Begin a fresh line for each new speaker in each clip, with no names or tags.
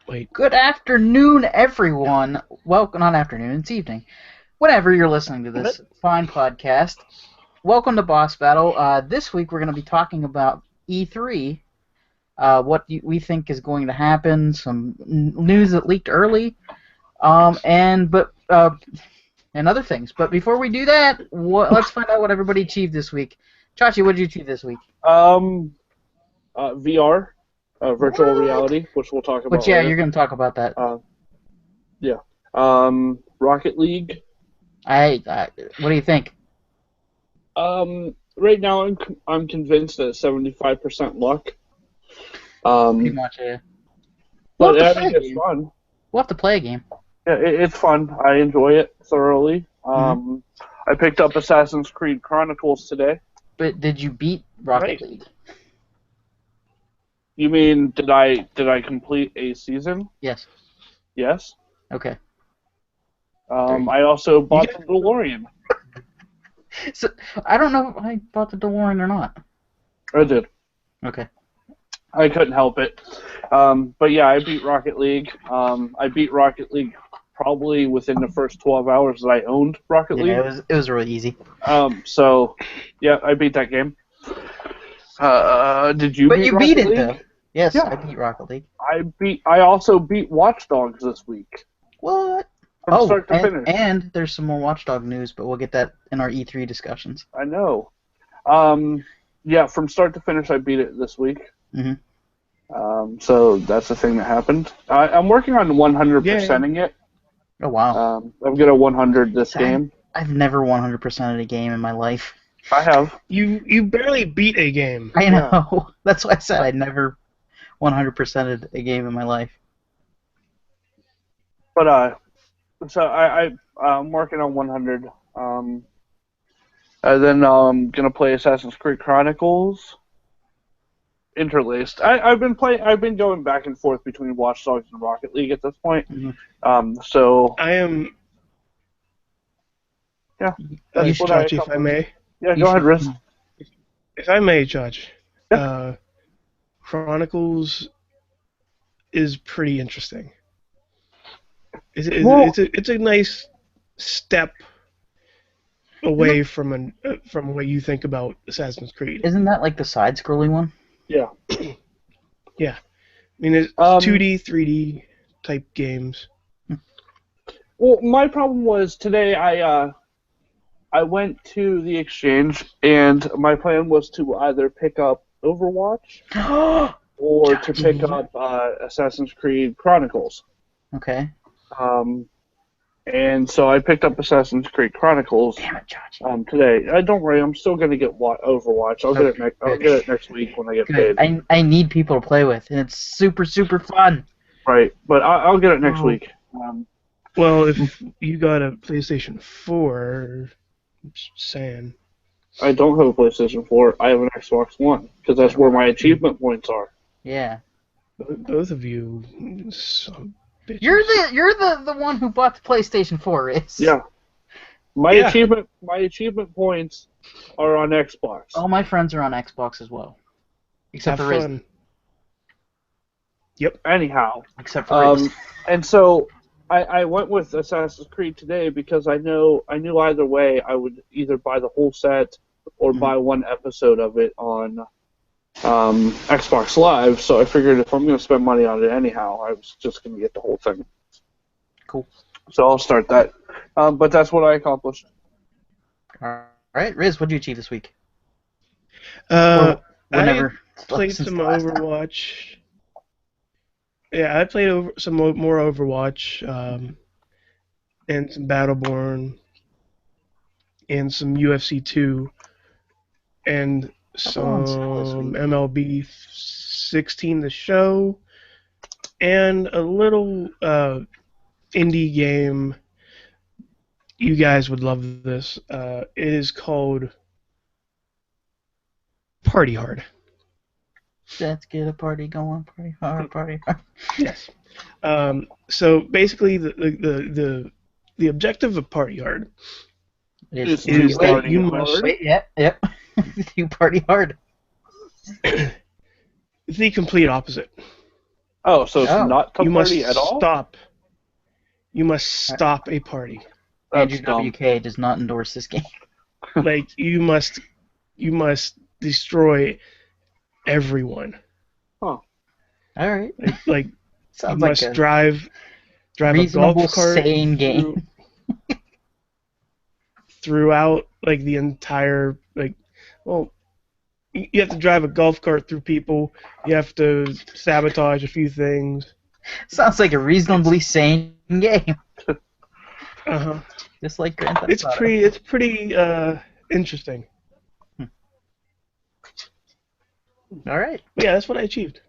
Wait.
Good afternoon, everyone. Welcome, not afternoon, it's evening. Whenever you're listening to this fine podcast, welcome to Boss Battle. This week we're going to be talking about E3, we think is going to happen, some news that leaked early, and other things. But before we do that, let's find out what everybody achieved this week. Chachi, what did you achieve this week?
VR, virtual
What?
reality, which we'll talk about
But yeah,
later.
you're going to talk about that.
Yeah. Rocket League.
What do you think?
Right now I'm convinced that 75% luck.
Pretty much, yeah.
But I think it's fun.
We'll have to play a game.
Yeah, it's fun. I enjoy it thoroughly. I picked up Assassin's Creed Chronicles today.
But did you beat Rocket League?
You mean did I complete a season?
Yes.
Yes.
Okay.
I also bought the DeLorean.
So I don't know if I bought the DeLorean or not.
I did.
Okay.
I couldn't help it. But yeah, I beat Rocket League. I beat Rocket League probably within the first 12 hours that I owned Rocket League.
Yeah, it was really easy.
So yeah, I beat that game. Did you?
But
beat
you
Rocket
beat it
League?
though. Yes,
Yeah.
I beat Rocket League.
I also beat Watch Dogs this week.
What?
From start to finish.
And there's some more Watch Dog news, but we'll get that in our E3 discussions.
I know. Yeah, from start to finish, I beat it this week. So that's the thing that happened. I'm working on 100%ing it.
Oh wow.
I'm good at 100 this game.
I've never 100%ed a game in my life.
I have.
You barely beat a game.
I know. Yeah. That's why I said I never 100%ed a game in my life.
But so I'm working on 100. And then I'm gonna play Assassin's Creed Chronicles. Interlaced. I've been going back and forth between Watch Dogs and Rocket League at this point. So
I am.
Yeah. That's what
Chachi, if I may.
Yeah, go ahead, Riz.
If I may, Judge.
Yeah.
Chronicles is pretty interesting. It's a nice step away from what you think about Assassin's Creed.
Isn't that like the side-scrolling one?
Yeah.
Yeah. I mean, it's 2D, 3D type games.
Well, my problem was today I went to the exchange and my plan was to either pick up Overwatch or to pick up Assassin's Creed Chronicles.
Okay.
And so I picked up Assassin's Creed Chronicles today. Don't worry, I'm still gonna get Overwatch. I'll get it next week when I get paid.
I need people to play with, and it's super fun.
Right, but I'll get it next week.
Well, if you got a PlayStation 4, I'm just saying.
I don't have a PlayStation 4. I have an Xbox One because that's where my achievement points are.
Yeah.
Both of you, some bitches.
You're the one who bought the PlayStation 4, Riz.
Yeah. My achievement points are on Xbox.
All my friends are on Xbox as well, except for Riz.
Yep.
Anyhow.
Except for Riz.
And so I went with Assassin's Creed today because I knew either way I would either buy the whole set or buy one episode of it on Xbox Live. So I figured if I'm going to spend money on it anyhow, I was just going to get the whole thing.
Cool.
So I'll start that. But that's what I accomplished.
All right, Riz, what did you achieve this week?
I played some Overwatch. Yeah, I played some more Overwatch, and some Battleborn, and some UFC 2, and some MLB 16 The Show, and a little indie game. You guys would love this. It is called Party Hard.
Let's get a party going, party hard.
Yes. So basically, the objective of Party Hard is that you must.
Yep. You party hard.
The complete opposite.
Oh, so it's
Oh.
not to
You must
party at all?
stop. You must stop a party.
Andrew
That's dumb.
WK does not endorse this game.
Like you must destroy everyone.
Huh.
All right.
Like you
Sounds like
must
a
drive a
reasonable,
golf cart
sane game.
throughout like the entire well you have to drive a golf cart through people. You have to sabotage a few things.
Sounds like a reasonably
It's
sane game,
uh-huh.
just like Grand Theft Auto.
It's pretty interesting.
All right.
Yeah, that's what I achieved.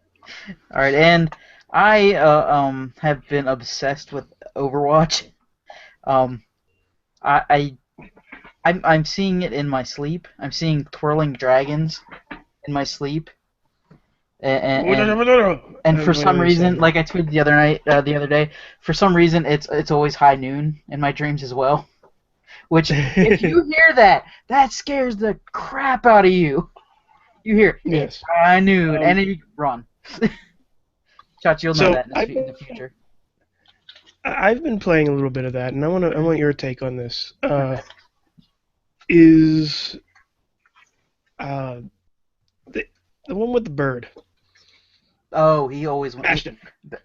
All right, and I have been obsessed with Overwatch. Um, I I'm seeing it in my sleep. I'm seeing twirling dragons in my sleep, and for
Wait,
some
a
reason,
second.
like I tweeted the other day, for some reason it's always high noon in my dreams as well. Which, if you hear that, that scares the crap out of you. You hear it's
Yes.
high noon, and
Um,
then you run. Shots, you'll know
so
that in the future.
I've been playing a little bit of that, and I want your take on this. Is uh, the one with the bird,
Oh, he always
Bastion?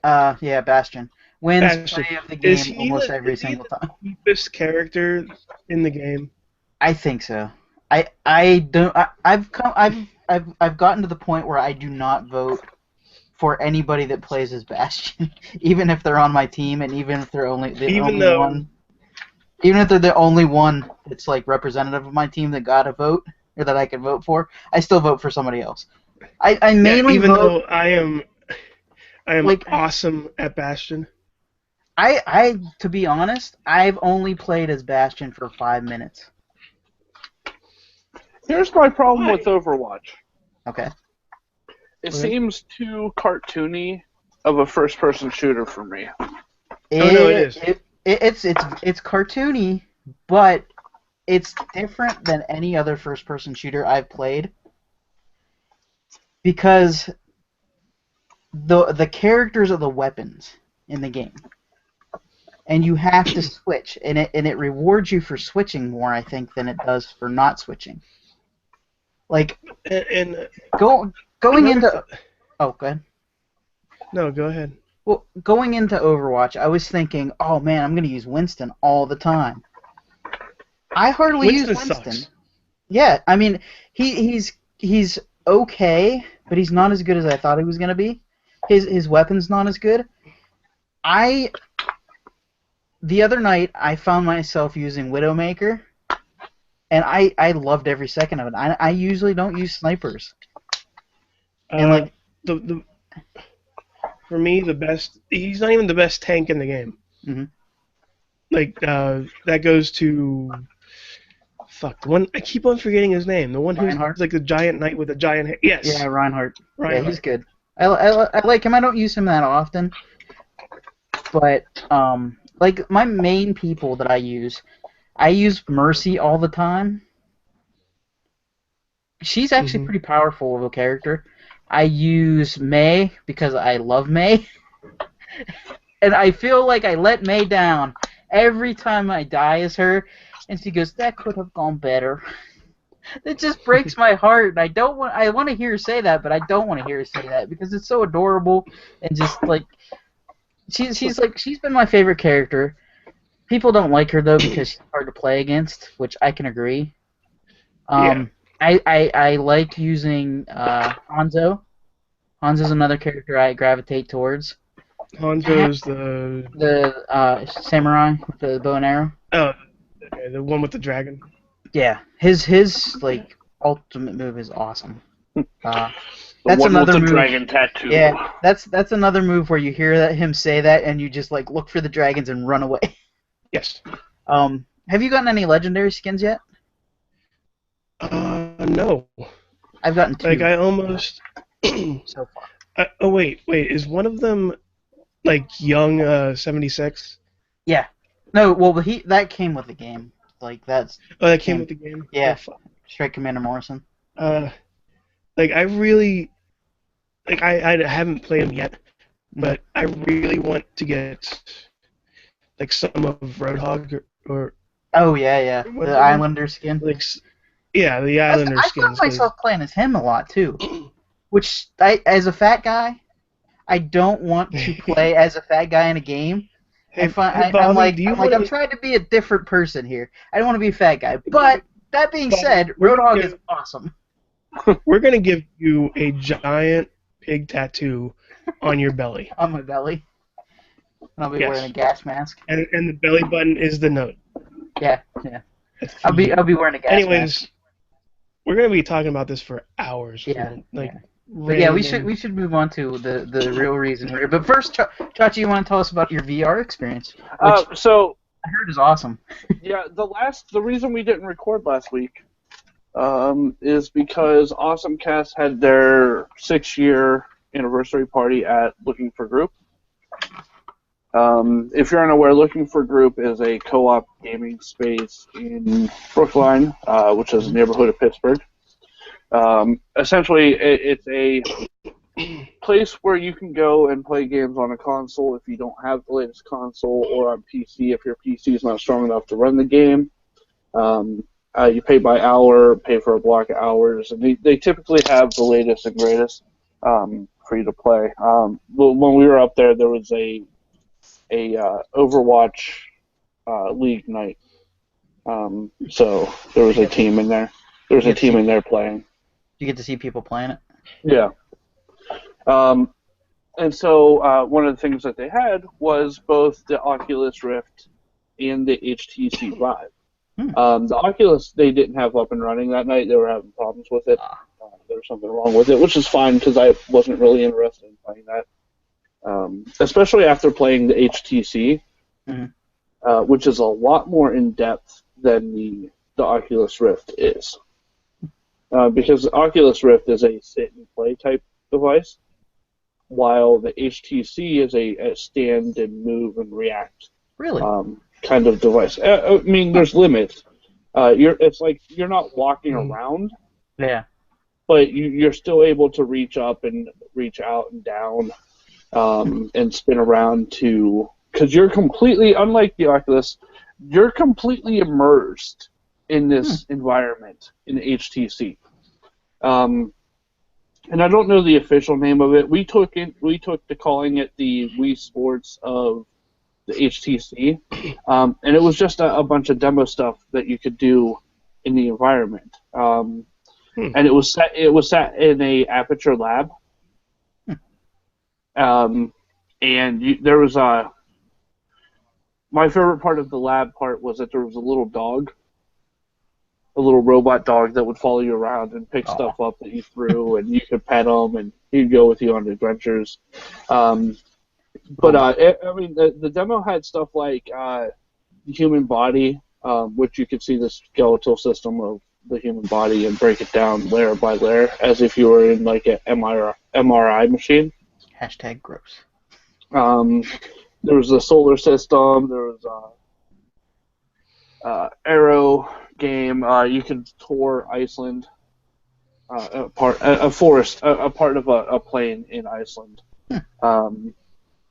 yeah, Bastion wins
Bastion.
play of the
Is
game
he
almost every
is he
single
the
time.
cheapest character in the game?
I think so. I don't. I've gotten to the point where I do not vote for anybody that plays as Bastion, even if they're on my team, and even if they're
Even though
even if they're the only one that's like representative of my team that got a vote or that I can vote for, I still vote for somebody else. I
yeah,
mainly
even
vote
though I am
like
awesome at Bastion.
I to be honest, I've only played as Bastion for 5 minutes.
Here's my problem with
Why?
Overwatch.
Okay.
It
Okay.
seems too cartoony of a first-person shooter for me.
Oh no, it is.
It's cartoony, but it's different than any other first-person shooter I've played because the characters are the weapons in the game, and you have to switch, and it rewards you for switching more, I think, than it does for not switching. Like
And
going
another
into oh, go ahead.
no, go ahead.
Well, going into Overwatch, I was thinking, oh man, I'm gonna use Winston all the time. I hardly use
Winston
Winston.
sucks.
Yeah, I mean, he's okay, but he's not as good as I thought he was gonna be. His weapon's not as good. The other night I found myself using Widowmaker, and I loved every second of it. I usually don't use snipers, and
Uh,
like
the for me the best. He's not even the best tank in the game.
Mhm.
Like that goes to fuck the one. I keep on forgetting his name. The one who's
Reinhardt.
like the giant knight with the giant hair.
Yeah,
Yes,
Reinhardt. Yeah,
Reinhardt.
he's good. I like him. I don't use him that often, but like my main people that I use Mercy all the time. She's actually
Mhm.
pretty powerful of a character. I use Mei because I love Mei, and I feel like I let Mei down every time I die as her, and she goes, "That could have gone better." It just breaks my heart, and I want to hear her say that, but I don't want to hear her say that because it's so adorable and just like she's been my favorite character. People don't like her though because she's hard to play against, which I can agree.
Yeah,
I like using Hanzo. Hanzo's another character I gravitate towards.
Hanzo's the
The samurai with the bow and arrow.
oh okay, the one with the dragon.
Yeah, his like ultimate move is awesome. Uh,
The
that's
one with
another
the
move.
dragon tattoo.
Yeah, that's another move where you hear him say that and you just like look for the dragons and run away.
Yes.
Have you gotten any legendary skins yet?
No.
I've gotten two
Like I almost.
so far.
Oh wait, is one of them like young 76?
Yeah. No, well, that came with the game. Like that's
Oh, that came with the game.
yeah.
Oh, fuck.
Straight Commander Morrison.
Like I really, like I haven't played him yet, but I really want to get like some of Roadhog or
Oh yeah.
what's
The
it name?
Islander skin.
Like yeah, the Islander
I found
skins because
myself playing as him a lot too. Which as a fat guy, I don't want to play as a fat guy in a game.
hey Bobby, do you
I'm
want
trying to be a different person here. I don't want to be a fat guy. But that being
Bobby?
said, Roadhog is awesome.
We're gonna give you a giant pig tattoo on your belly.
On my belly. And I'll be wearing a
Yes,
gas mask.
and the belly button is the note.
Yeah.
That's for you.
I'll be wearing a gas mask.
Anyways, we're gonna be talking about this for hours.
Yeah.
Like
But yeah,
random.
we should move on to the real reason here. But first, Chachi, you want to tell us about your VR experience, which
So
I heard is awesome.
yeah, the reason we didn't record last week is because AwesomeCast had their 6-year anniversary party at Looking for Group. If you're unaware, Looking for Group is a co-op gaming space in Brookline, which is a neighborhood of Pittsburgh. Essentially, it's a place where you can go and play games on a console if you don't have the latest console, or on PC if your PC is not strong enough to run the game. You pay by hour, pay for a block of hours, and they typically have the latest and greatest for you to play. When we were up there was a Overwatch League night, so there was a team in there. There was a team in there playing.
You get to see people playing it.
Yeah. And so one of the things that they had was both the Oculus Rift and the HTC Vive. The Oculus they didn't have up and running that night. They were having problems with it. There was something wrong with it, which is fine because I wasn't really interested in playing that. Especially after playing the HTC, which is a lot more in depth than the Oculus Rift is. Because the Oculus Rift is a sit and play type device, while the HTC is a stand and move and react
Really?
kind of device. I mean, there's limits. It's like you're not walking around.
Yeah.
But you're still able to reach up and reach out and down and spin around because you're completely, unlike the Oculus, you're completely immersed in this environment in HTC. And I don't know the official name of it. We took to calling it the Wii Sports of the HTC, and it was just a bunch of demo stuff that you could do in the environment. And it was set in a Aperture lab. And there was my favorite part of the lab part was that there was a little dog, a little robot dog that would follow you around and pick stuff up that you threw, and you could pet him, and he'd go with you on adventures. I mean, the demo had stuff like the human body, which you could see the skeletal system of the human body and break it down layer by layer as if you were in like an MRI machine.
Hashtag gross.
There was a solar system. There was a Arrow game. You could tour Iceland, a part of a plane in Iceland.
I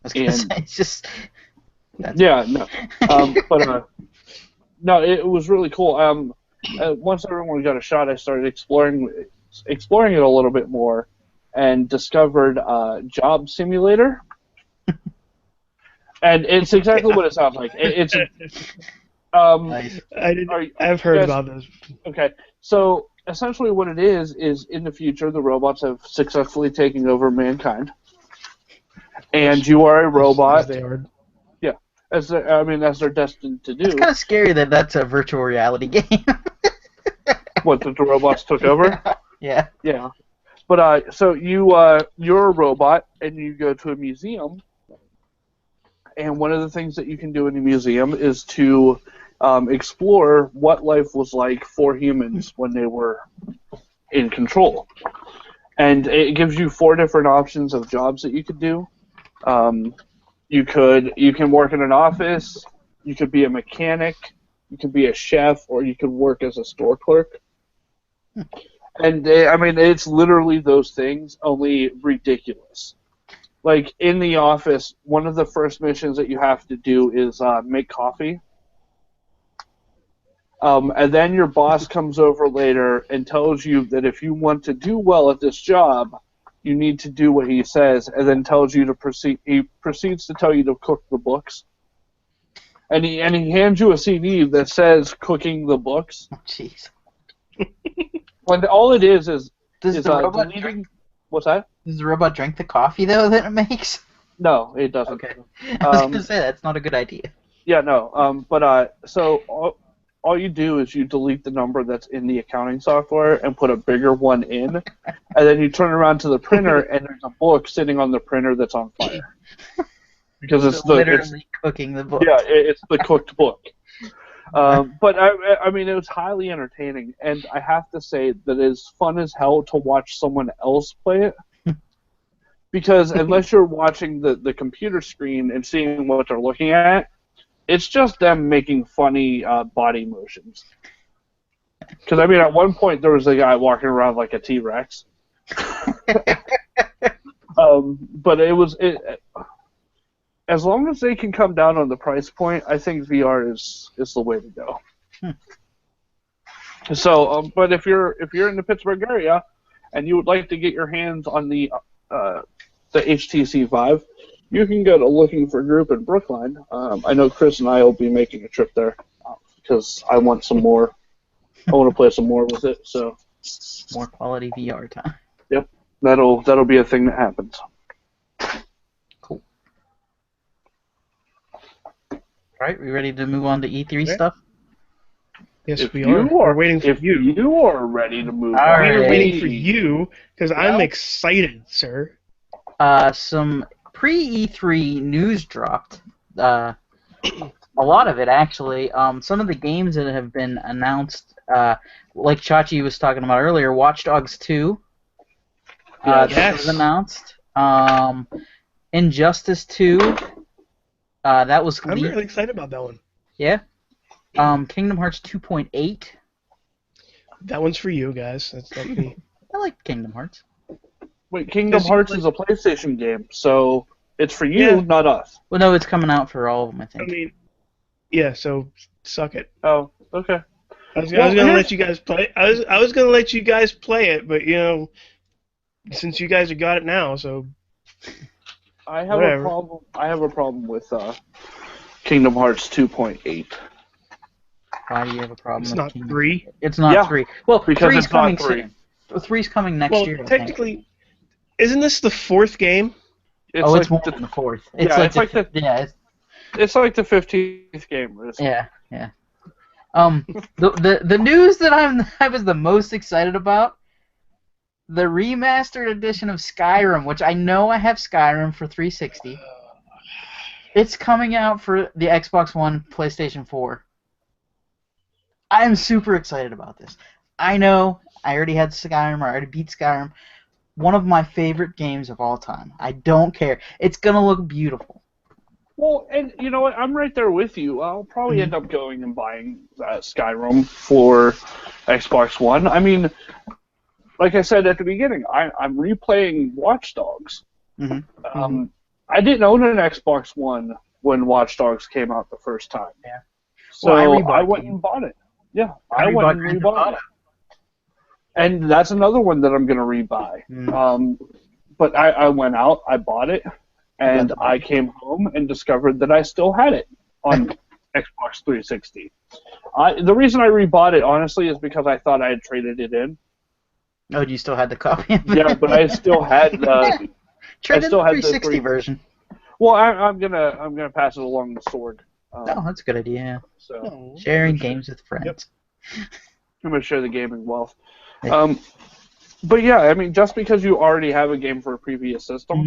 was gonna say, it's just.
Yeah, no, no, it was really cool. Once everyone got a shot, I started exploring it a little bit more, and discovered Job Simulator. And it's exactly what it sounds like. It's
Nice.
I've heard about this.
Okay, so essentially what it is in the future the robots have successfully taken over mankind, and you are a robot.
As they are.
Yeah, as they're destined to do.
It's kind of scary that that's a virtual reality game.
What, that the robots took over?
Yeah.
Yeah. But so you're a robot and you go to a museum, and one of the things that you can do in the museum is to explore what life was like for humans when they were in control. And it gives you 4 different options of jobs that you could do. You can work in an office, you could be a mechanic, you could be a chef, or you could work as a store clerk. And it's literally those things, only ridiculous. like in the office, one of the first missions that you have to do is make coffee. And then your boss comes over later and tells you that if you want to do well at this job, you need to do what he says, and then tells you to proceed. He proceeds to tell you to cook the books, and he hands you a CD that says "Cooking the Books."
Oh, jeez.
When all it is
Does the robot
deleting.
drink?
What's that?
Does the robot drink the coffee though that it makes?
No, it doesn't.
Okay. I was gonna say that's not a good idea.
Yeah, no. So all you do is you delete the number that's in the accounting software and put a bigger one in, and then you turn around to the printer and there's a book sitting on the printer that's on fire. Because it's
literally cooking the book.
Yeah, it's the cooked book. But I mean, it was highly entertaining, and I have to say that it's fun as hell to watch someone else play it. Because unless you're watching the computer screen and seeing what they're looking at, it's just them making funny body motions. Because, I mean, at one point there was a guy walking around like a T-Rex. But as long as they can come down on the price point, I think VR is the way to go. So, but if you're in the Pittsburgh area and you would like to get your hands on the HTC Vive, you can go to Looking for Group in Brookline. I know Chris and I will be making a trip there because I want some more. I want to play some more with it. So
more quality VR time.
Yep, that'll be a thing that happens.
Cool. All right, we ready to move on to E3
Okay.
stuff?
Yes, we are. We're waiting for
if
you.
you are ready to move
All
on.
right.
We're waiting for you because I'm
Well-
excited, sir.
Some pre-E3 news dropped. A lot of it, actually. Some of the games that have been announced, like Chachi was talking about earlier, Watch Dogs 2 that
Yes.
was announced. Injustice 2, that was
I'm
leaked.
really excited about that one.
Yeah. Kingdom Hearts 2.8.
That one's for you guys. That's not me.
I like Kingdom Hearts.
Wait, Kingdom
Yes, you
Hearts
like-
is a PlayStation game, so it's for you,
Yeah.
not us.
Well, no, it's coming out for all of them, I
I
think.
mean, yeah. So suck it.
Oh, okay.
I was
Well,
gonna
here's-
let you guys play. I was gonna let you guys play it, but since you guys have got it now, so
I have
Whatever.
a problem. I have a problem with Kingdom Hearts 2.8
Why do you have a problem
it's
with
not
Kingdom
3.
It's not
Yeah,
3. Well,
because
3's
it's not
coming
3.
soon. 3's coming next
Well,
year, I think.
technically, isn't this the 4th game?
It's
Oh,
like
it's more
the,
than the 4th.
Yeah, it's like the-
yeah,
it's like the 15th game.
yeah. The news that I was the most excited about, the remastered edition of Skyrim, which I know I have Skyrim for 360. It's coming out for the Xbox One, PlayStation 4. I am super excited about this. I know I already had Skyrim, I already beat Skyrim. One of my favorite games of all time. I don't care. It's gonna look beautiful.
Well, and you know what? I'm right there with you. I'll probably
Mhm.
end up going and buying Skyrim for Xbox One. I mean, like I said at the beginning, I'm replaying Watch Dogs.
Mhm.
I didn't own an Xbox One when Watch Dogs came out the first time.
Yeah.
So
Well, I rebought
I went
it.
and bought it. Yeah,
I
I went
rebought
and
Grand Theft
rebought
Auto.
it. And that's another one that I'm going to rebuy.
Mm.
But I went out, I bought it, and I came home and discovered that I still had it on Xbox 360. The reason I rebought it, honestly, is because I thought I had traded it in.
Oh, do you still had the copy?
Yeah, but I still had the.
Trade in
still
the
had the
360 version.
Well, I'm gonna pass it along the sword.
Oh, that's a good idea.
So
Oh,
Sharing games with friends.
I'm gonna share the gaming wealth.
Yeah.
But yeah, I mean, just because you already have a game for a previous system,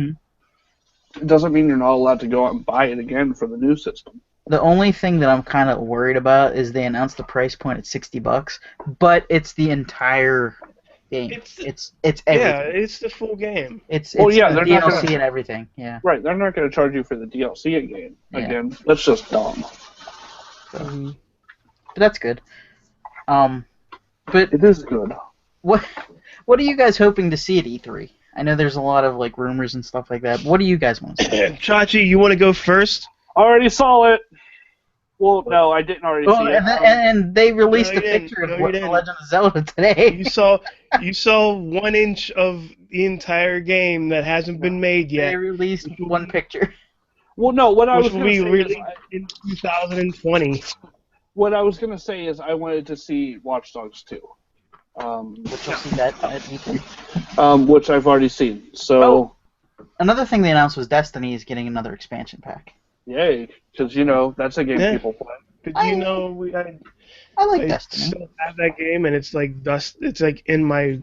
Mhm.
it doesn't mean you're not allowed to go out and buy it again for the new system.
The only thing that I'm kind of worried about is they announced the price point at $60, but it's the entire game. It's everything.
yeah, it's the full game.
It's
Well, yeah,
the
they're not
DLC
gonna-
and everything. Yeah.
Right, they're not going to charge you for the DLC again.
Yeah.
Again, that's just dumb.
Mhm.
But that's good. But
It is good.
what are you guys hoping to see at E3? I know there's a lot of like rumors and stuff like that. But what do you guys want to say?
Chachi, you want to go first?
Already saw it. Well, no, I didn't already
Well,
see it.
and they released
No,
a
you didn't.
picture of
No, you
what The
didn't.
Legend of Zelda today.
You saw 1 inch of the entire game that hasn't been made
They
yet,
released
which will
one
be-
picture.
Well, no, what I
which
was
will
going to
be
say is,
released in 2020.
what I was going to say is, I wanted to see Watch Dogs 2,
Which you'll see that at E3.
which I've already seen. So,
Another thing they announced was Destiny is getting another expansion pack.
yay, because that's a game
Yeah.
people play.
But
I like
I
Destiny.
still have that game, and it's like dust. It's like in my.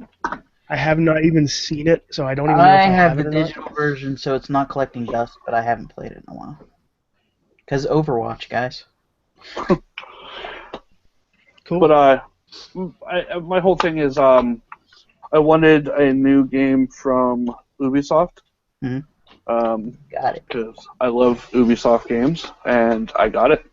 I have not even seen it, so I don't even know
I
if I
have
have
the
it or not.
digital version, so it's not collecting dust, but I haven't played it in a while. Because Overwatch, guys.
Cool.
But my whole thing is, I wanted a new game from Ubisoft.
Mhm. Got it.
Because I love Ubisoft games, and I got it.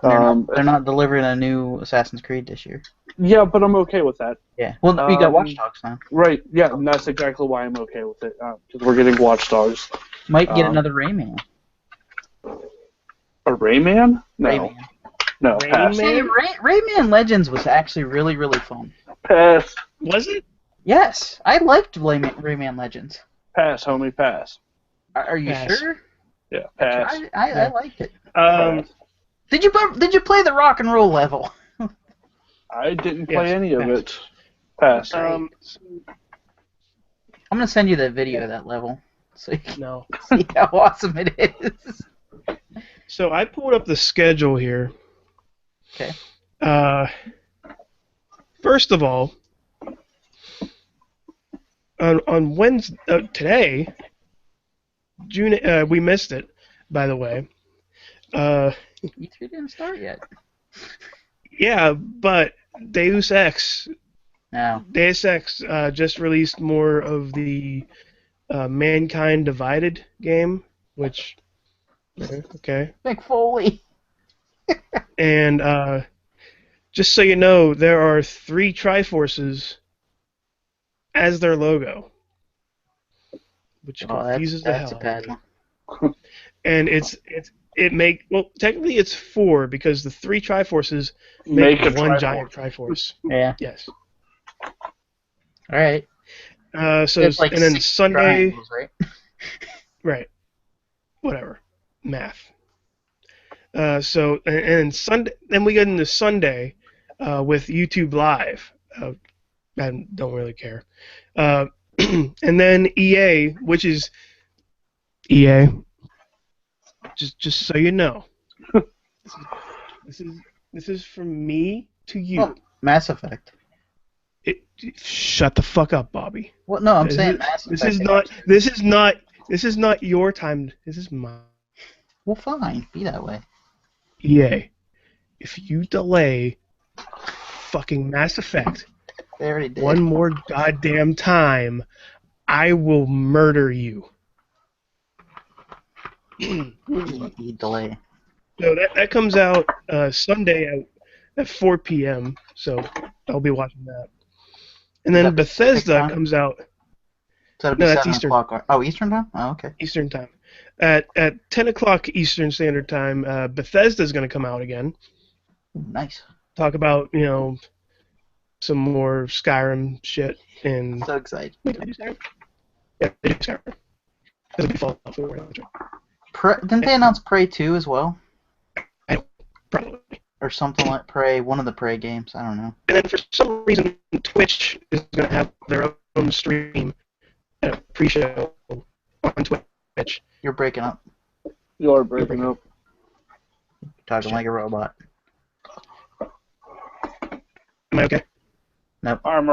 They're not delivering a new Assassin's Creed this year.
Yeah, but I'm okay with that.
Yeah. Well, we got Watch Dogs now.
Right, yeah, and that's exactly why I'm okay with it, because we're getting Watch Dogs.
Might get another Rayman.
A Rayman? No.
Rayman.
No,
Rayman?
pass.
Hey, Rayman Legends was actually really, really fun.
Pass.
Was it?
Yes, I liked Rayman Legends.
Pass, homie, pass.
Are you
Pass.
sure?
Yeah, pass.
I liked it. Did you play the rock and roll level?
I didn't play
Yes,
any of
pass.
it. Pass.
I'm gonna send you that video of that level, so you can
No.
see how awesome it is.
So I pulled up the schedule here.
Okay.
First of all, on Wednesday today, June we missed it, by the way.
E3 didn't start yet.
Yeah, but Deus Ex
No.
just released more of the Mankind Divided game, which okay.
McFoley.
And just so you know, there are 3 Triforces as their logo, which confuses the
that's
hell
a bad
out of me.
one.
And technically it's 4 because the 3 Triforces make
a
one
Triforce.
giant Triforce.
Yeah.
Yes.
All right.
So
It's like
and then
6
Sunday,
triangles, right?
right? Whatever, math. And Sunday, then we get into Sunday with YouTube Live. I don't really care. And then EA, which is EA. Just so you know, this is from me to you.
Oh, Mass Effect.
Shut the fuck up, Bobby.
Well, no, I'm
This
saying
is-
Mass Effect.
This is not your time. This is mine.
Well, fine. Be that way.
EA, if you delay fucking Mass Effect
They already did.
one more goddamn time, I will murder you.
You delay.
So that comes out Sunday at 4 p.m. So I'll be watching that. And
Is
then
that Pacific
Bethesda
time?
comes out
So that'll be
No, that's
7
Eastern.
o'clock. Oh, Eastern time? Oh, okay.
Eastern time. At 10 o'clock Eastern Standard Time, Bethesda's going to come out again.
Ooh, nice.
Talk about some more Skyrim shit and.
So excited.
Wait, did I do Skyrim? Yeah, they did Skyrim. That'll be Fallout 4. That's right.
Didn't they announce Prey 2 as well?
Probably.
Or something like Prey, one of the Prey games. I don't know.
And then for some reason, Twitch is going to have their own stream at a pre-show on Twitch.
You're breaking up.
You're breaking up.
You're talking like a robot.
Am I okay?
Nope.
Um,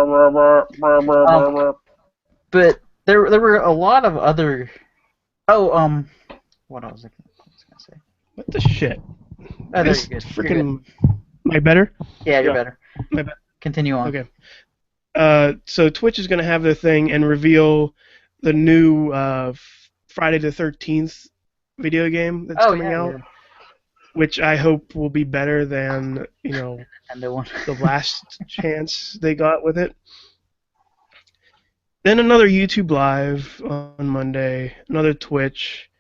But there were a lot of other. Oh, what else was I gonna say?
What the shit?
Oh, there
This
you're good. You're good.
freaking. Am I better?
Yeah, you're
Yeah.
better.
My bad.
Continue on.
Okay. So Twitch is going to have their thing and reveal the new Friday the 13th video game that's coming out, which I hope will be better than,
And the one.
the last chance they got with it. Then another YouTube Live on Monday, another Twitch,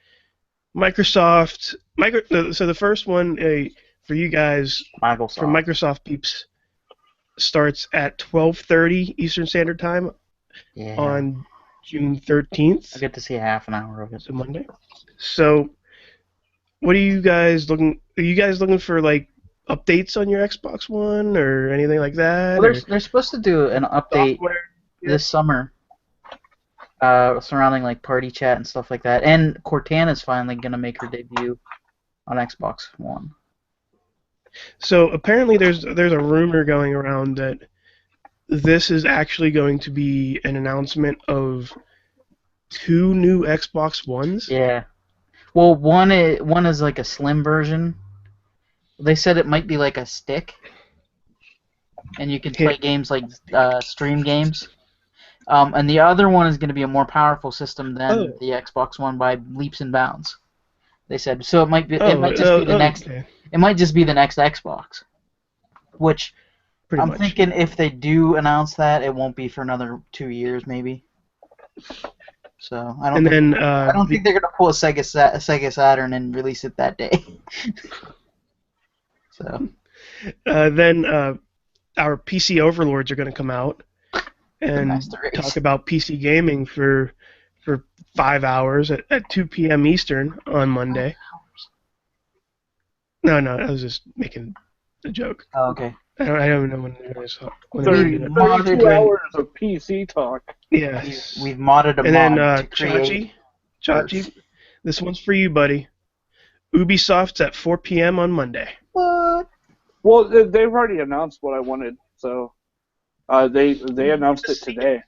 So the first one for you guys, for
Microsoft.
Microsoft peeps, starts at 12:30 Eastern Standard Time
Yeah.
on June 13th.
I get to see half an hour of it.
So Monday. So, what are you guys looking? Are you guys looking for like updates on your Xbox One or anything like that?
Well, they're supposed to do an update
Software?
this summer, surrounding like party chat and stuff like that. And Cortana's finally gonna make her debut on Xbox One.
So apparently, there's a rumor going around that this is actually going to be an announcement of 2 new Xbox Ones.
Yeah. Well, one is like a slim version. They said it might be like a stick, and you can play games like stream games. And the other one is going to be a more powerful system than the Xbox One by leaps and bounds. They said so. It might be. It might just be the next.
Okay.
It might just be the next Xbox. Which
Pretty
I'm
much.
thinking if they do announce that, it won't be for another 2 years, maybe. So I don't. I don't think they're gonna pull a Sega Saturn and release it that day. So.
Then our PC overlords are going to come out and talk about PC gaming for 5 hours at 2 p.m. Eastern on Monday. No, I was just making a joke.
Oh, okay.
I don't know when they're going to
32 hours of PC talk.
Yes.
We've modded a mod.
And then
to create
Chachi, this one's for you, buddy. Ubisoft's at 4 p.m. on Monday.
What?
Well, they've already announced what I wanted, so they announced it today.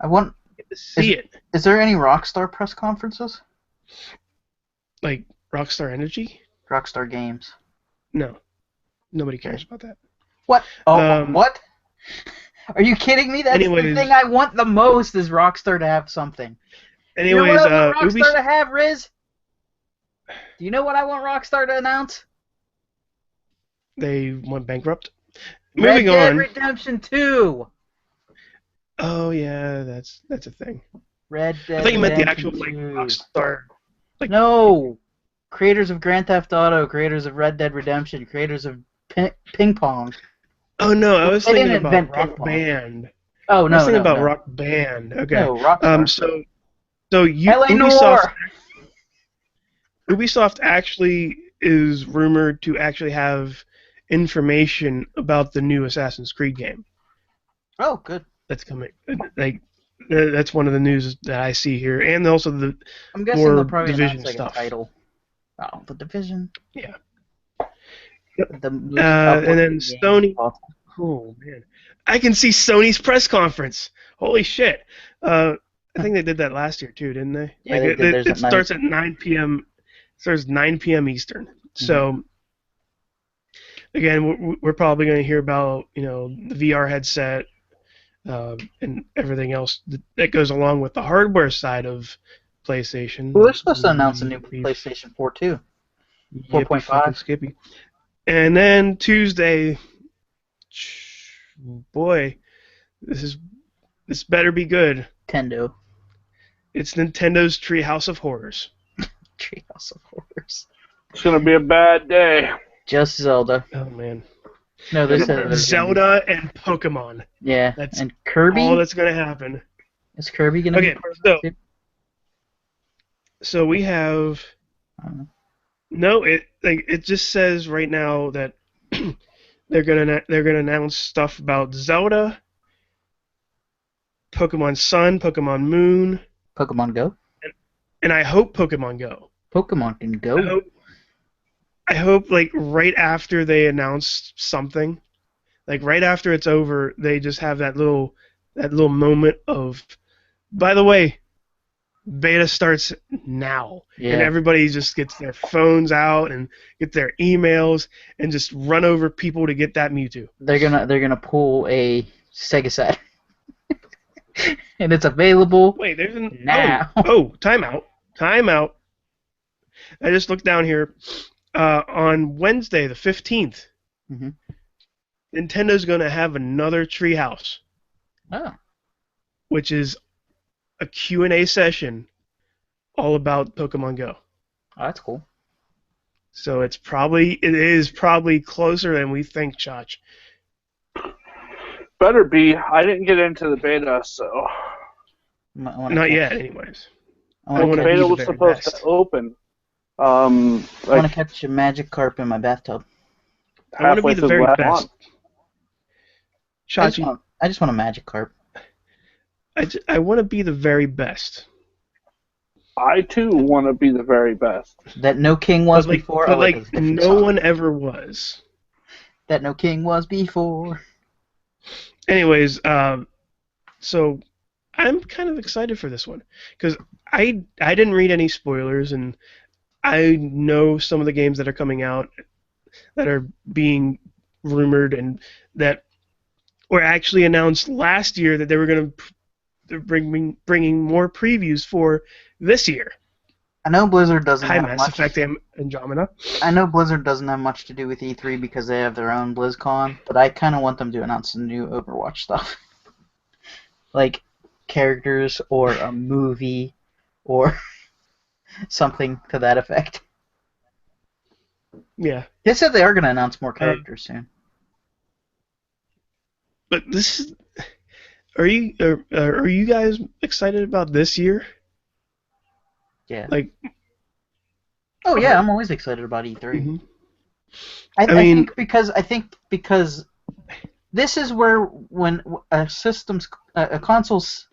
I want
to see it.
Is there any Rockstar press conferences?
Like Rockstar Energy?
Rockstar Games.
No. Nobody cares about that.
What? Oh, what? Are you kidding me? That's the thing I want the most is Rockstar to have something.
Anyways,
you know what I want Rockstar to have, Riz? Do you know what I want Rockstar to announce?
They went bankrupt.
Red Dead Redemption 2.
Oh yeah, that's a thing.
Red Dead.
I thought you meant the actual
2.
like Rockstar. Like,
no, creators of Grand Theft Auto, creators of Red Dead Redemption, creators of Ping Pong.
Oh no, I was thinking about Rock Band.
Oh no,
I was thinking about Rock Band. Okay.
No, Rockstar.
So Ubisoft actually is rumored to actually have information about the new Assassin's Creed game.
Oh, good.
That's coming. Like that's one of the news that I see here, and also
I'm guessing
more
they'll probably
Division
announce, like,
stuff.
a title. Oh, the Division.
Yeah.
Yep.
And then Sony. Oh man, I can see Sony's press conference. Holy shit! I think they did that last year too, didn't they?
Yeah,
like
they did.
It starts at 9 p.m. Starts 9 p.m. Eastern. Mm-hmm. So again, we're probably going to hear about the VR headset and everything else that goes along with the hardware side of PlayStation.
Well, they're supposed to announce a new PlayStation 4 too. 4.5.
Skippy. And then Tuesday, boy, this better be good.
Nintendo.
It's Nintendo's Treehouse of Horrors.
Treehouse of Horrors.
It's gonna be a bad day.
Just Zelda.
Oh man.
No, they said
Zelda and Pokemon.
Yeah,
that's
and Kirby.
All that's gonna happen.
Is Kirby gonna?
Okay, so we have. No, it just says right now that they're gonna announce stuff about Zelda, Pokemon Sun, Pokemon Moon,
Pokemon Go,
and I hope Pokemon Go.
Pokemon can go.
I hope like right after they announce something, like right after it's over, they just have that little moment of, by the way, beta starts now, and everybody just gets their phones out and get their emails and just run over people to get that Mewtwo.
They're gonna pull a Sega Saturn, and it's available.
Wait, there's
now.
Timeout. I just looked down here. On Wednesday, the 15th, Nintendo's gonna have another Treehouse.
Oh.
which is a Q&A session all about Pokemon Go.
Oh, that's cool.
So it is probably closer than we think, Chach.
Better be. I didn't get into the beta, so.
Not yet, anyways.
I
I
want
want
to
to
catch,
be
Beta
the
was
very
supposed to
best.
open
I want
like
to catch a magic carp in my bathtub.
I want to be
halfway
the
through the
very
last
best.
month.
Chachi,
I just want a magic carp.
I want to be the very best.
I too want to be the very best.
That no king was before.
But
Oh, wait,
like
that's a different
no
song.
one ever was.
That no king was before.
Anyways, so I'm kind of excited for this one because I didn't read any spoilers and I know some of the games that are coming out that are being rumored and that were actually announced last year that they were going to bringing more previews for this year.
I know Blizzard doesn't
Hi,
have
Mass
much.
Effect Andromeda.
I know Blizzard doesn't have much to do with E3 because they have their own BlizzCon, but I kind of want them to announce some new Overwatch stuff. Like characters or a movie or something to that effect.
Yeah,
They said they are going to announce more characters soon.
but this is. Are you guys excited about this year?
Yeah.
Like,
Oh yeah, I'm always excited about E3.
mhm.
I
mean,
think because this is where when a console's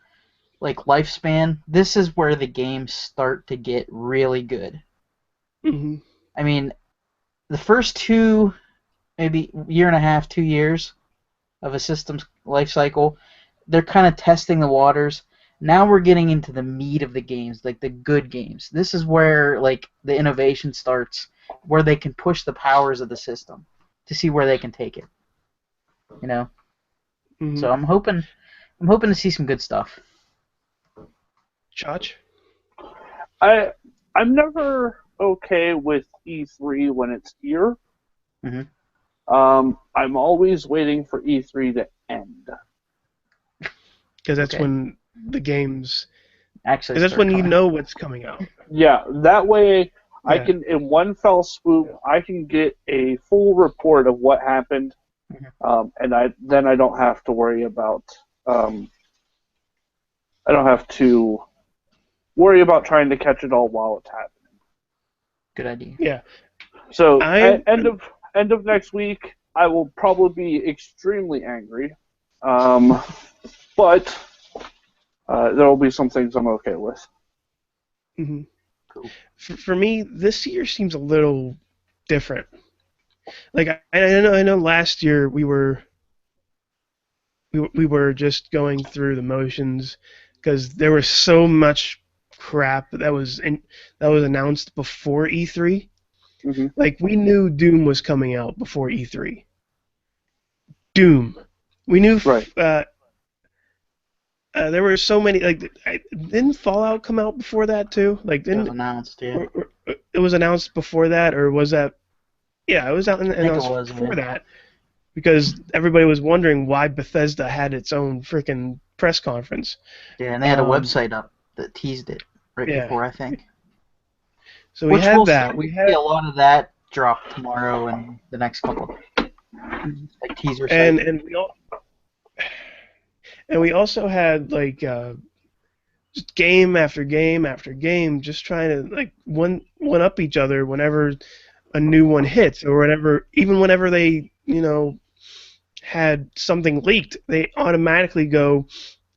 like lifespan, this is where the games start to get really good.
mhm.
I mean, the first maybe year and a half, 2 years of a system's life cycle, they're kind of testing the waters. Now we're getting into the meat of the games, like the good games. This is where like the innovation starts, where they can push the powers of the system to see where they can take it. You know.
Mhm.
So I'm hoping to see some good stuff.
Chach?
I'm never okay with E3 when it's here.
Mhm.
I'm always waiting for E3 to end.
Because that's
Okay.
when the games.
Actually,
Because that's
start
when you
coming.
know what's coming out.
Yeah, that way I
Yeah.
can, in one fell swoop, I can get a full report of what happened, and I don't have to worry about I don't have to worry about trying to catch it all while it's happening.
Good idea.
Yeah.
So
I
end of next week, I will probably be extremely angry, but there will be some things I'm okay with.
mhm.
Cool.
For me, this year seems a little different. Like I know last year we were just going through the motions because there was so much crap that was announced before E3.
Mm-hmm.
Like we knew Doom was coming out before E3. Doom. We knew
Right.
there were so many didn't Fallout come out before that too? Like
It was
didn't
announced, yeah.
it was announced before that or was that yeah, it was
I think it
announced
was,
before
yeah.
that because everybody was wondering why Bethesda had its own freaking press conference.
Yeah, and they had a website up that teased it right
Yeah.
before, I think.
So we
Which
had
we'll
that.
see a lot of that drop tomorrow and the next couple like teaser sites.
And we also had like just game after game after game, just trying to like one up each other whenever a new one hits, or whenever they had something leaked, they automatically go,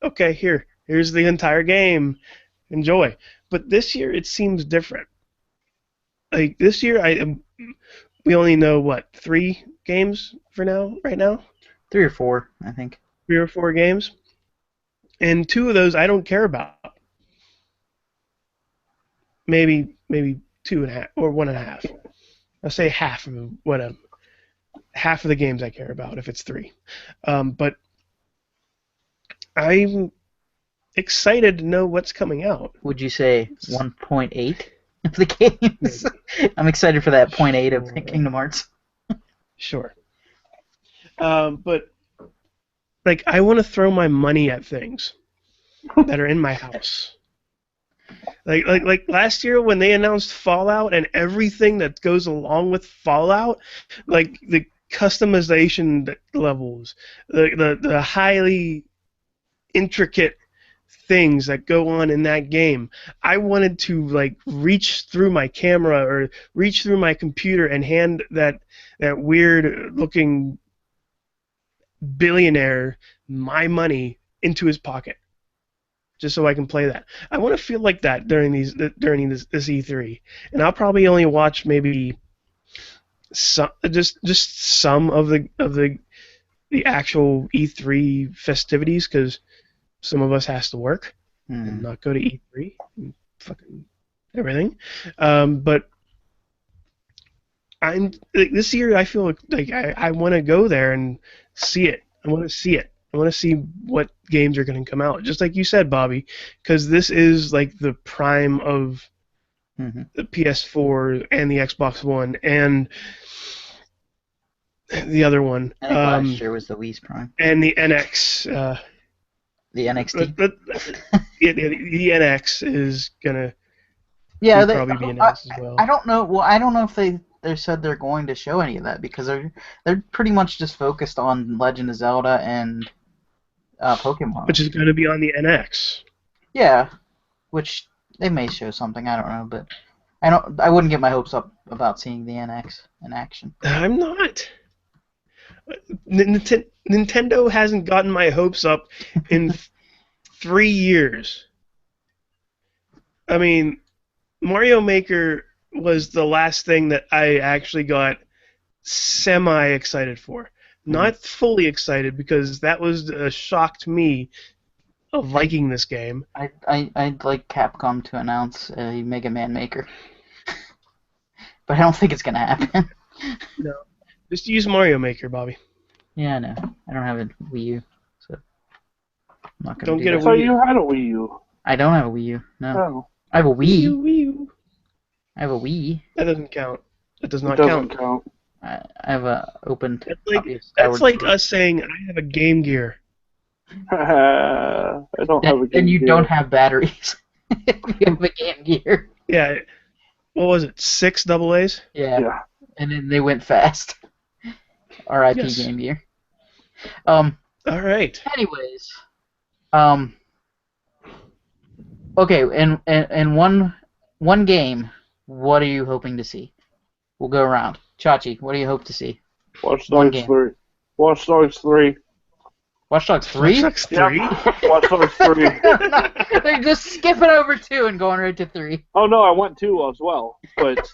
okay, here's the entire game, enjoy. But this year it seems different. Like this year, we only know what 3 games for now, right now,
3 or 4, I think.
3 or 4 games, and 2 of those I don't care about. Maybe 2.5 or 1.5. I'll say half of whatever. Half of the games I care about if it's 3. But I'm excited to know what's coming out.
Would you say 1.8 of the games? I'm excited for that 0.8 of Kingdom Hearts.
Sure. But like I want to throw my money at things. that are in my house. Like last year when they announced Fallout and everything that goes along with Fallout, like the customization levels, the highly intricate things that go on in that game. I wanted to like reach through my camera or reach through my computer and hand that weird looking billionaire my money into his pocket just so I can play that. I want to feel like that during this E3, and I'll probably only watch maybe some just some of the actual E3 festivities because some of us has to work and not go to E3 and fucking everything. But this year I feel like I want to go there and see it. I want to see it. I want to see what games are going to come out, just like you said, Bobby, because this is like the prime of the PS4 and the Xbox One and the other one.
I think last year was the Wii's prime.
And the NX.
The NXT.
The NX is gonna probably be announced as well.
I don't know. Well, I don't know if they said they're going to show any of that because they're pretty much just focused on Legend of Zelda and Pokemon,
which is going to be on the NX.
Yeah, which they may show something. I don't know, but I wouldn't get my hopes up about seeing the NX in action.
I'm not. Nintendo hasn't gotten my hopes up in 3 years. I mean, Mario Maker was the last thing that I actually got semi-excited for. Not fully excited because that was a shock to me of liking this game.
I'd like Capcom to announce a Mega Man Maker. But I don't think it's going to happen.
No. Just use Mario Maker, Bobby.
Yeah, I know. I don't have a Wii U, so I'm not going to
Don't
do
get
that.
a
So
Wii U.
you had a Wii U.
I don't have a Wii U, no.
Oh.
I have a Wii.
Wii U.
I have a Wii.
That doesn't count. That does not
It doesn't count.
I have a open copy of
That's
Skyward
like
Sword.
us saying I have a Game Gear.
I don't have a Game
And you
Gear.
don't have batteries. You have a Game Gear.
Yeah. What was it? 6 AA's?
Yeah. And then they went fast. R.I.P.
Yes.
Game Gear.
All right.
Anyways. Okay, and one game, what are you hoping to see? We'll go around. Chachi, what do you hope to see?
Watch
One
Dogs
game.
3. Watch Dogs 3.
Watch Dogs 3?
Watch Dogs 3?
Yep. Watch Dogs 3.
No, they're just skipping over 2 and going right to 3.
Oh no, I went 2 as well. But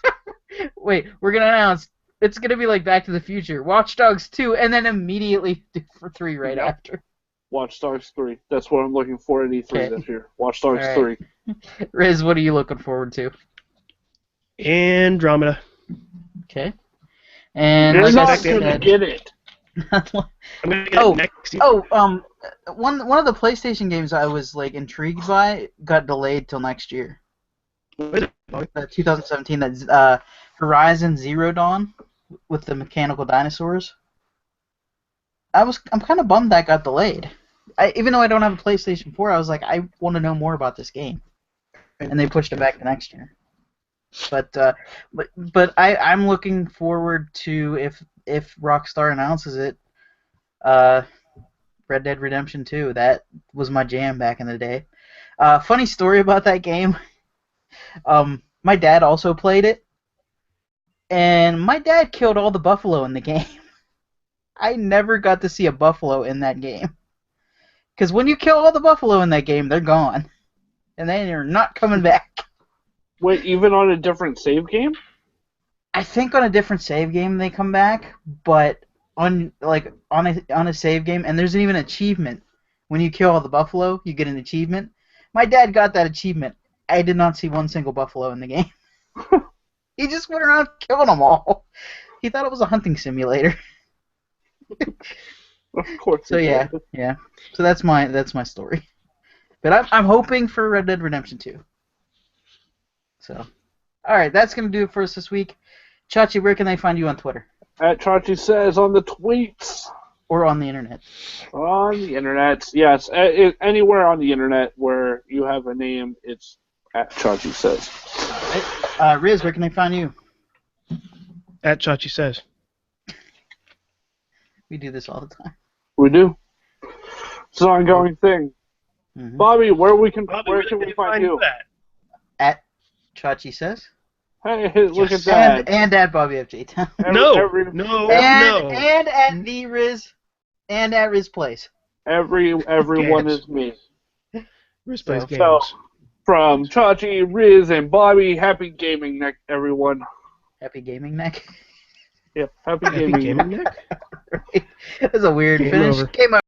Wait, we're going to announce it's going to be like Back to the Future. Watch Dogs 2 and then immediately do for 3 right
Yep.
after.
Watch Dogs 3. That's what I'm looking for at E3
Okay.
this year. Watch Dogs
All
3.
right. Riz, what are you looking forward to?
Andromeda.
Okay. And
You're
like I
not gonna
said,
get it.
I'm gonna get
Oh,
it next year.
one of the PlayStation games I was like intrigued by got delayed till next year.
What is it, Bobby?
2017. That's Horizon Zero Dawn with the mechanical dinosaurs. I'm kind of bummed that got delayed. Even though I don't have a PlayStation 4, I was like, I want to know more about this game, and they pushed it back to next year. But I'm looking forward to if Rockstar announces it. Red Dead Redemption 2. That was my jam back in the day. Funny story about that game. My dad also played it, and my dad killed all the buffalo in the game. I never got to see a buffalo in that game. Because when you kill all the buffalo in that game, they're gone. And they are not coming back.
Wait, even on a different save game?
I think on a different save game they come back, but on a save game, and there's even an achievement. When you kill all the buffalo, you get an achievement. My dad got that achievement. I did not see one single buffalo in the game. He just went around killing them all. He thought it was a hunting simulator.
Of course.
So yeah. So that's my story. But I'm hoping for Red Dead Redemption 2. So, all right, that's gonna do it for us this week. Chachi, where can they find you on Twitter?
At Chachi Says on the tweets.
Or on the internet.
On the internet, yes. Anywhere on the internet where you have a name, it's at Chachi Says.
Alright. Riz, where can they find you?
At Chachi Says.
We do this all the time.
We do. It's an ongoing thing.
Mm-hmm.
Bobby, where
Bobby,
can we find you?
At Chachi Says.
Hey, look
Yes.
at that.
And at Bobby FJ Town.
No.
And at the Riz. And at Riz Place.
Everyone
Games.
is me.
Riz plays games.
So, from Chachi, Riz, and Bobby, happy gaming neck, everyone.
Happy gaming neck.
Yep, happy
Happy
gaming
gaming
neck.
neck?
Right. That's a weird
Game
finish.
over.
Game over.